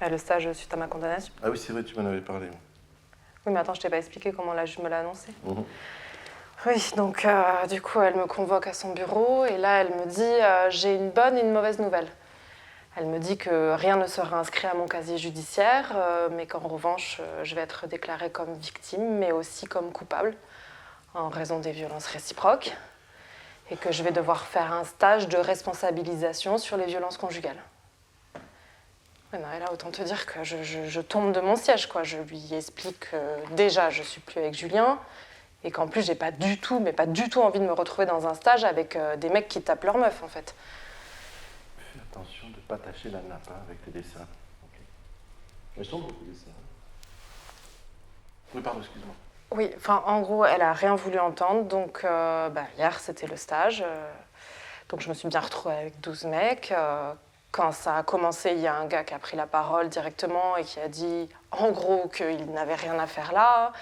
Le stage suite à ma condamnation. Ah oui, c'est vrai, tu m'en avais parlé. Oui, mais attends, je t'ai pas expliqué comment la juge me l'a annoncé. Mhm. Oui, donc du coup, elle me convoque à son bureau et là, elle me dit j'ai une bonne et une mauvaise nouvelle. Elle me dit que rien ne sera inscrit à mon casier judiciaire, mais qu'en revanche, je vais être déclarée comme victime, mais aussi comme coupable, en raison des violences réciproques, et que je vais devoir faire un stage de responsabilisation sur les violences conjugales. Ouais, non, et là, autant te dire que je tombe de mon siège, quoi. Je lui explique que déjà, je suis plus avec Julien, et qu'en plus, j'ai pas du tout, mais pas du tout envie de me retrouver dans un stage avec des mecs qui tapent leur meuf, en fait. Fais attention de ne pas tacher la nappe avec tes dessins. Okay. Elles sont beaux, tes dessins. Oui, pardon, excuse-moi. Oui, enfin, en gros, elle a rien voulu entendre, donc hier, c'était le stage. Donc je me suis bien retrouvée avec 12 mecs. Quand ça a commencé, il y a un gars qui a pris la parole directement et qui a dit, en gros, qu'il n'avait rien à faire là,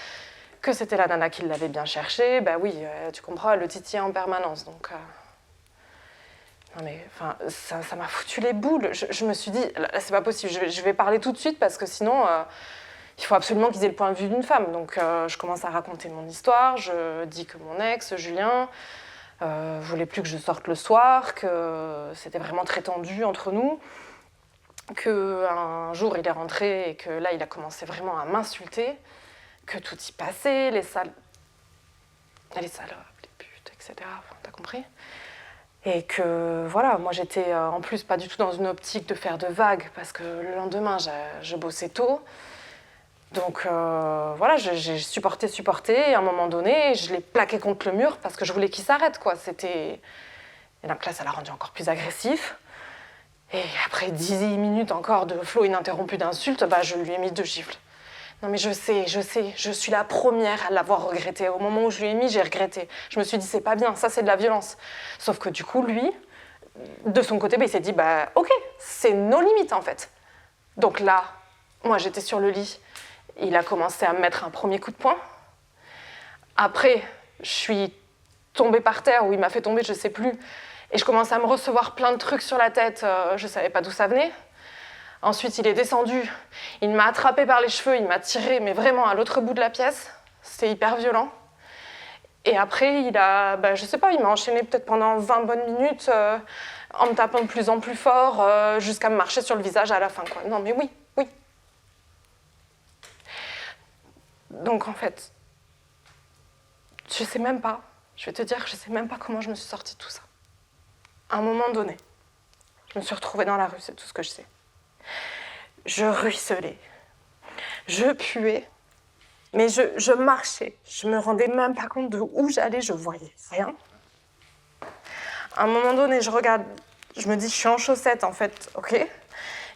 que c'était la nana qui l'avait bien cherché. Bah oui, tu comprends, elle le titillait en permanence, donc... Non mais, enfin, ça m'a foutu les boules. Je me suis dit, là, c'est pas possible, je vais parler tout de suite parce que sinon, il faut absolument qu'ils aient le point de vue d'une femme. Donc je commence à raconter mon histoire, je dis que mon ex, Julien, voulait plus que je sorte le soir, que c'était vraiment très tendu entre nous, qu'un jour il est rentré et que là il a commencé vraiment à m'insulter, que tout y passait, les salopes, les putes, etc. Enfin, t'as compris ? Et que voilà, moi j'étais en plus pas du tout dans une optique de faire de vagues parce que le lendemain je bossais tôt. Donc voilà, j'ai supporté, et à un moment donné, je l'ai plaqué contre le mur parce que je voulais qu'il s'arrête, quoi. C'était... Et donc là, ça l'a rendu encore plus agressif. Et après 10 minutes encore de flot ininterrompu d'insultes, je lui ai mis 2 gifles. Non mais je sais, je suis la première à l'avoir regretté. Au moment où je lui ai mis, j'ai regretté. Je me suis dit, c'est pas bien, ça c'est de la violence. Sauf que du coup, lui, de son côté, il s'est dit, ok, c'est nos limites en fait. Donc là, moi j'étais sur le lit, il a commencé à me mettre un premier coup de poing. Après, je suis tombée par terre, ou il m'a fait tomber, je sais plus. Et je commençais à me recevoir plein de trucs sur la tête, je savais pas d'où ça venait. Ensuite, il est descendu, il m'a attrapée par les cheveux, il m'a tirée, mais vraiment à l'autre bout de la pièce. C'était hyper violent. Et après, il a, je sais pas, il m'a enchaîné peut-être pendant 20 bonnes minutes, en me tapant de plus en plus fort, jusqu'à me marcher sur le visage à la fin, quoi. Non mais oui. Donc en fait, je sais même pas, je vais te dire, je sais même pas comment je me suis sortie de tout ça. À un moment donné, je me suis retrouvée dans la rue, c'est tout ce que je sais. Je ruisselais, je puais, mais je marchais. Je me rendais même pas compte de où j'allais, je voyais rien. À un moment donné, je regarde, je me dis, je suis en chaussettes en fait, ok.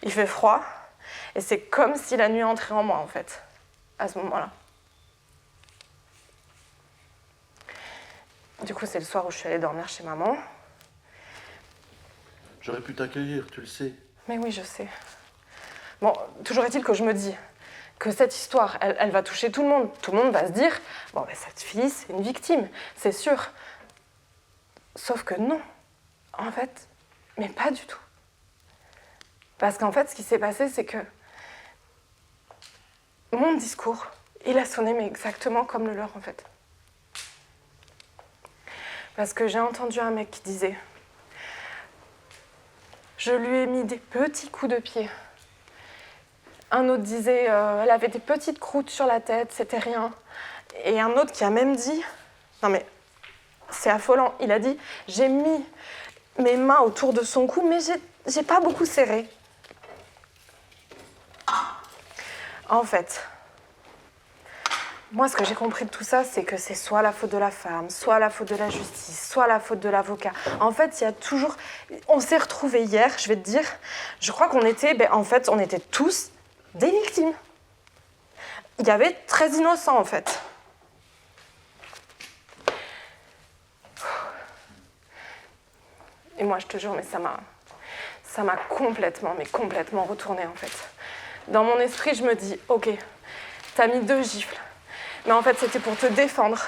Il fait froid, et c'est comme si la nuit entrait en moi en fait, à ce moment-là. Du coup, c'est le soir où je suis allée dormir chez maman. J'aurais pu t'accueillir, tu le sais. Mais oui, je sais. Bon, toujours est-il que je me dis que cette histoire, elle va toucher tout le monde. Tout le monde va se dire, cette fille, c'est une victime, c'est sûr. Sauf que non, en fait, mais pas du tout. Parce qu'en fait, ce qui s'est passé, c'est que mon discours, il a sonné mais exactement comme le leur, en fait. Parce que j'ai entendu un mec qui disait, je lui ai mis des petits coups de pied. Un autre disait, elle avait des petites croûtes sur la tête, c'était rien. Et un autre qui a même dit, non mais c'est affolant, il a dit, j'ai mis mes mains autour de son cou, mais j'ai pas beaucoup serré. En fait, moi, ce que j'ai compris de tout ça, c'est que c'est soit la faute de la femme, soit la faute de la justice, soit la faute de l'avocat. En fait, il y a toujours... On s'est retrouvés hier, je vais te dire, je crois qu'on était... on était tous des victimes. Il y avait 13 innocents, en fait. Et moi, je te jure, mais ça m'a complètement retournée, en fait. Dans mon esprit, je me dis, ok, t'as mis 2 gifles. Mais en fait, c'était pour te défendre.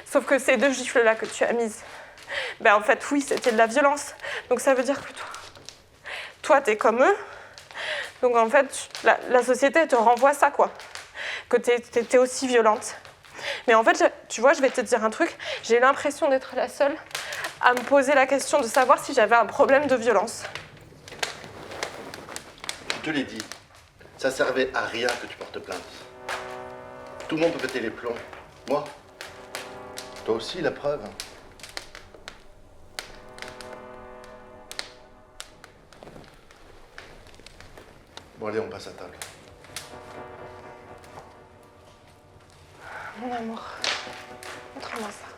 Sauf que ces 2 gifles-là que tu as mises, en fait, oui, c'était de la violence. Donc ça veut dire que toi, t'es comme eux. Donc en fait, la société te renvoie ça, quoi. Que t'es aussi violente. Mais en fait, tu vois, je vais te dire un truc. J'ai l'impression d'être la seule à me poser la question de savoir si j'avais un problème de violence. Je te l'ai dit, ça servait à rien que tu portes plainte. Tout le monde peut péter les plombs. Moi, toi aussi, la preuve. Bon, allez, on passe à table. Mon amour, montre-moi ça.